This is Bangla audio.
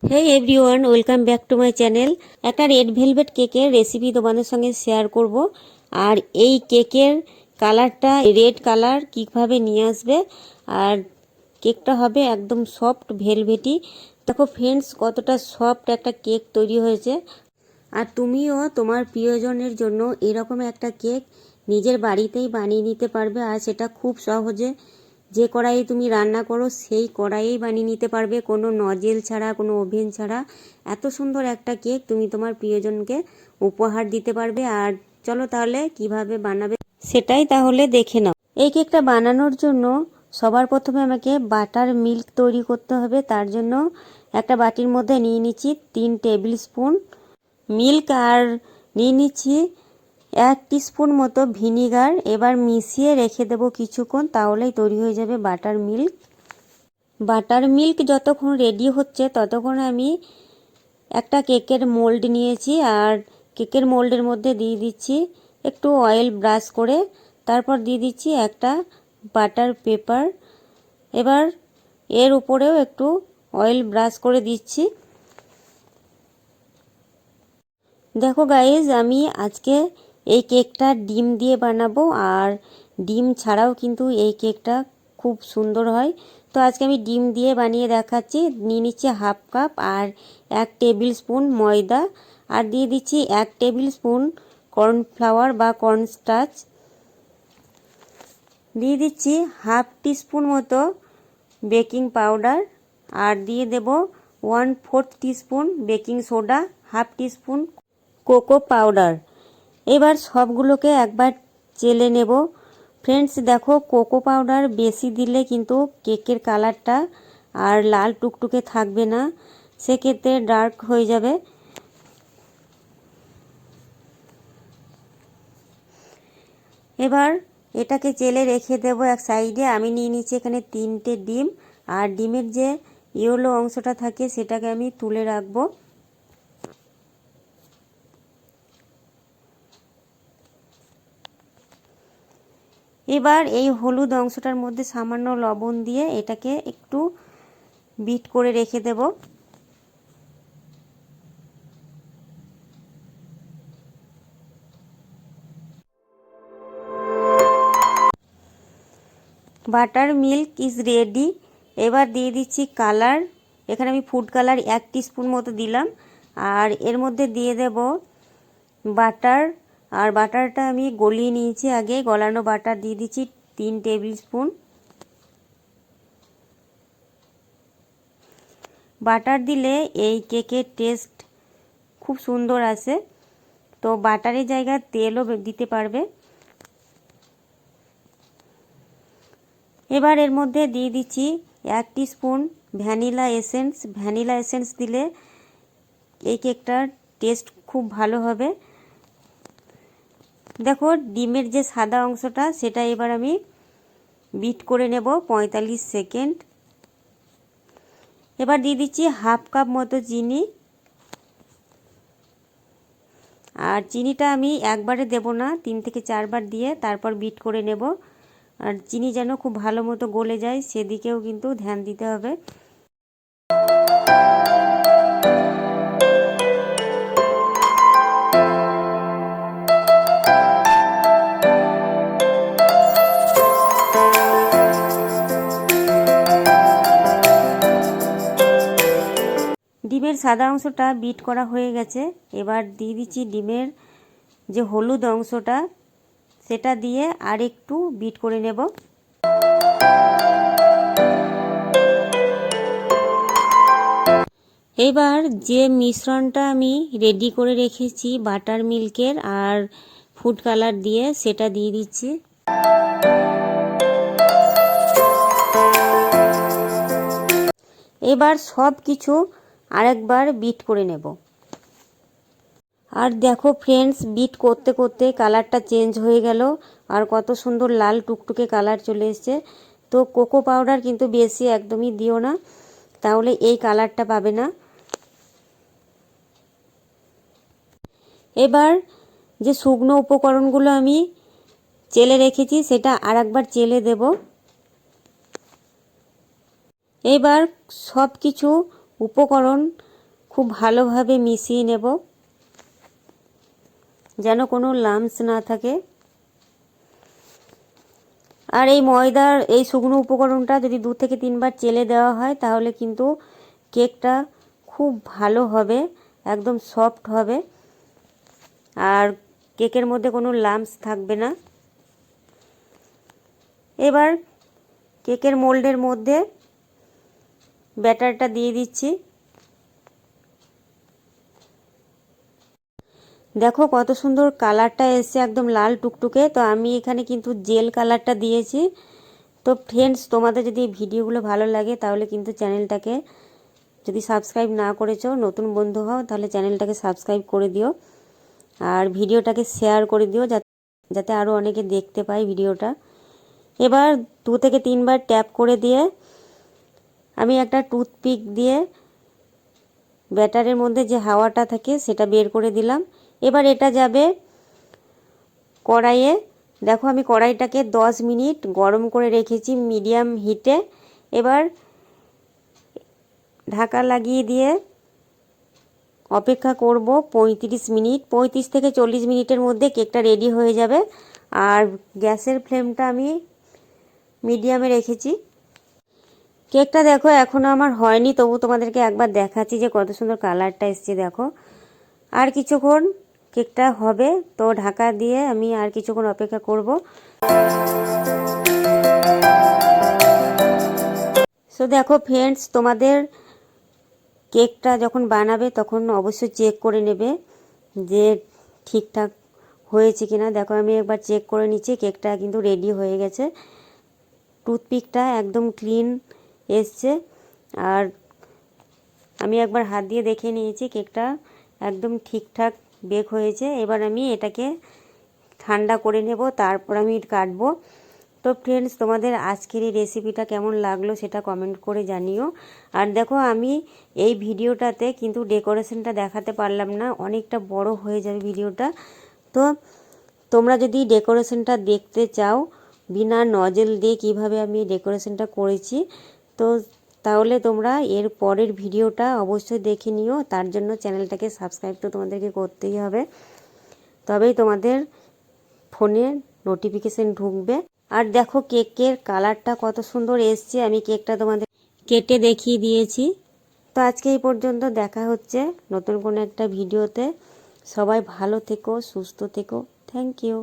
Hey everyone, welcome back to my channel. একটা রেড ভেলভেট কেকের রেসিপি তোমাদের সঙ্গে শেয়ার করব। আর এই কেকের কালারটা রেড কালার কীভাবে নিয়ে আসবে, আর কেকটা হবে একদম সফট ভেলভেটি। দেখো ফ্রেন্ডস, কতটা সফট একটা কেক তৈরি হয়েছে। আর তুমিও তোমার প্রিয়জনের জন্য এরকম একটা কেক নিজের বাড়িতেই বানিয়ে নিতে পারবে, আর সেটা খুব সহজে। যে কড়াইয়ে তুমি রান্না করো সেই কড়াইয়েই বানিয়ে নিতে পারবে, কোনো নজেল ছাড়া, কোনো ওভেন ছাড়া। এত সুন্দর একটা কেক তুমি তোমার প্রিয়জনকে উপহার দিতে পারবে। আর চলো তাহলে কিভাবে বানাবে সেটাই তাহলে দেখে নাও। এই কেকটা বানানোর জন্য সবার প্রথমে আমাকে বাটার মিল্ক তৈরি করতে হবে। তার জন্য একটা বাটির মধ্যে নিয়ে নিচ্ছি 3 টেবিল স্পুন মিল্ক, আর নিয়ে নিচ্ছি 1 টিস্পুন মতো ভিনিগার। এবার মিশিয়ে রেখে দেব কিছুক্ষণ, তাহলেই তৈরি হয়ে যাবে বাটার মিল্ক। বাটার মিল্ক যতক্ষণ রেডি হচ্ছে ততক্ষণ আমি একটা কেকের মোল্ড নিয়েছি, আর কেকের মোল্ডের মধ্যে দিয়ে দিচ্ছি একটু অয়েল ব্রাশ করে, তারপর দিয়ে দিচ্ছি একটা বাটার পেপার। এবার এর উপরেও একটু অয়েল ব্রাশ করে দিচ্ছি। দেখো গাইজ, আমি আজকে এই কেকটা ডিম দিয়ে বানাবো, আর ডিম ছাড়াও কিন্তু এই কেকটা খুব সুন্দর হয়। তো আজকে আমি ডিম দিয়ে বানিয়ে দেখাচ্ছি। নিয়ে নিচ্ছি হাফ কাপ আর 1 টেবিল স্পুন ময়দা, আর দিয়ে দিচ্ছি 1 টেবিল স্পুন কর্নফ্লাওয়ার বা কর্নস্টার্চ। দিয়ে দিচ্ছি হাফ টিস্পুন মতো বেকিং পাউডার, আর দিয়ে দেব 1/4 teaspoon baking soda, half teaspoon cocoa powder. এবার সবগুলোকে একবার চেলে নেব। ফ্রেন্ডস দেখো, কোকো পাউডার বেশি দিলে কিন্তু কেকের কালারটা আর লাল টুকটুকে থাকবে না, সেক্ষেত্রে ডার্ক হয়ে যাবে। এবার এটাকে চেলে রেখে দেব এক সাইডে। আমি নিয়ে নিচ্ছি এখানে 3টে ডিম, আর ডিমের যে ইয়েলো অংশটা থাকে সেটাকে আমি তুলে রাখবো। এবার এই হলুদ অংশটার মধ্যে সামান্য লবণ দিয়ে এটাকে একটু বিট করে রেখে দেব। Buttermilk is ready. এবার দিয়ে দিচ্ছি কালার। এখানে আমি ফুড কালার 1 টিস্পুন মতো দিলাম, আর এর মধ্যে দিয়ে দেব বাটার। আর বাটারটা আমি গলিয়ে নিয়েছি আগে, গলানো বাটার দিয়ে দিচ্ছি 3 টেবিল স্পুন। বাটার দিলে এই কেকের টেস্ট খুব সুন্দর আসে, তো বাটারের জায়গায় তেলও দিতে পারবে। এবার এর মধ্যে দিয়ে দিচ্ছি 1 teaspoon vanilla essence. Vanilla essence দিলে এই কেকটার টেস্ট খুব ভালো হবে। দেখো ডিমের যে সাদা অংশটা সেটা এবার আমি বিট করে নেব 45 সেকেন্ড। এবার দিয়ে দিচ্ছি হাফ কাপ মতো চিনি, আর চিনিটা আমি একবারে দেব না, 3 থেকে 4 বার দিয়ে তারপর বিট করে নেব। আর চিনি যেন খুব ভালো মতো গলে যায় সেদিকেও কিন্তু ধ্যান দিতে হবে। ডিমের সাদা অংশটা বিট করা হয়ে গেছে। এবার দিয়ে দিচ্ছি ডিমের যে হলুদ অংশটা, সেটা দিয়ে আর একটু বিট করে নেব। এবার যে মিশ্রণটা আমি রেডি করে রেখেছি বাটার মিল্কের আর ফুড কালার দিয়ে, সেটা দিয়ে দিচ্ছি। এবার সব কিছু আরেকবার বিট করে নেব। আর দেখো ফ্রেন্ডস, বিট করতে করতে কালারটা চেঞ্জ হয়ে গেল, আর কত সুন্দর লাল টুকটুকে কালার চলে এসেছে। তো কোকো পাউডার কিন্তু বেশি একদমই দিও না, তাহলে এই কালারটা পাবে না। এবার যে শুকনো উপকরণগুলো আমি চেলে রেখেছি সেটা আরেকবার চেলে দেব। এবার সব কিছু উপকরণ খুব ভালোভাবে মিশিয়ে নেব, যেন কোনো লাম্পস না থাকে। আর এই ময়দার এই শুকনো উপকরণটা যদি 2 থেকে 3 বার চেলে দেওয়া হয় তাহলে কিন্তু কেকটা খুব ভালো হবে, একদম সফট হবে আর কেকের মধ্যে কোনো লাম্পস থাকবে না। এবার কেকের মোল্ডের মধ্যে ব্যাটারটা দিয়ে দিচ্ছি। দেখো কত সুন্দর কালারটা এসছে, একদম লাল টুকটুকে। তো আমি এখানে কিন্তু জেল কালারটা দিয়েছি। তো ফ্রেন্ডস, তোমাদের যদি ভিডিওগুলো ভালো লাগে তাহলে কিন্তু চ্যানেলটাকে, যদি সাবস্ক্রাইব না করেছো, নতুন বন্ধু হও, তাহলে চ্যানেলটাকে সাবস্ক্রাইব করে দিও আর ভিডিওটাকে শেয়ার করে দিও, যাতে আরও অনেকে দেখতে পায় ভিডিওটা। এবার 2 থেকে 3 বার ট্যাপ করে দিয়ে আমি একটা টুথপিক দিয়ে ব্যাটারের মধ্যে যে হাওয়াটা থাকে সেটা বের করে দিলাম। এবার এটা যাবে কড়াইয়ে। দেখো আমি কড়াইটাকে 10 মিনিট গরম করে রেখেছি মিডিয়াম হিটে। এবার ঢাকা লাগিয়ে দিয়ে অপেক্ষা করব 35 মিনিট। 35 থেকে 40 মিনিটের মধ্যে কেকটা রেডি হয়ে যাবে। আর গ্যাসের ফ্লেমটা আমি মিডিয়ামে রেখেছি। কেকটা দেখো এখনও আমার হয়নি, তবু তোমাদেরকে একবার দেখাচ্ছি যে কত সুন্দর কালারটা এসছে। দেখো আর কিছুক্ষণ কেকটা হবে, তো ঢাকা দিয়ে আমি আর কিছুক্ষণ অপেক্ষা করব। সো দেখো ফ্রেন্ডস, তোমাদের কেকটা যখন বানাবে তখন অবশ্যই চেক করে নেবে যে ঠিকঠাক হয়েছে কিনা। দেখো আমি একবার চেক করে নিচ্ছি, কেকটা কিন্তু রেডি হয়ে গেছে। টুথপিকটা একদম ক্লিন এসছে আর আমি একবার হাত দিয়ে দেখে নিয়েছি কেকটা একদম ঠিকঠাক বেক হয়েছে। এবার আমি এটাকে ঠান্ডা করে নেব, তারপর আমি কাটবো। তো ফ্রেন্ডস, তোমাদের আজকের এই রেসিপিটা কেমন লাগলো সেটা কমেন্ট করে জানিও। আর দেখো আমি এই ভিডিওটাতে কিন্তু ডেকোরেশনটা দেখাতে পারলাম না, অনেকটা বড় হয়ে যাবে ভিডিওটা। তো তোমরা যদি ডেকোরেশনটা দেখতে চাও বিনা নজেল দিয়ে কিভাবে আমি ডেকোরেশনটা করেছি, তো তাহলে তোমরা এর পরের ভিডিওটা অবশ্যই দেখে নিও। তার জন্য চ্যানেলটাকে সাবস্ক্রাইব তো তোমাদেরকে করতেই হবে, তবেই তোমাদের ফোনে নোটিফিকেশন ঢুকবে। আর দেখো কেকের কালারটা কত সুন্দর এসছে, আমি কেকটা তোমাদের কেটে দেখিয়ে দিয়েছি। তো আজকে এই পর্যন্ত, দেখা হচ্ছে নতুন কোনো একটা ভিডিওতে। সবাই ভালো থেকো, সুস্থ থেকো। Thank you.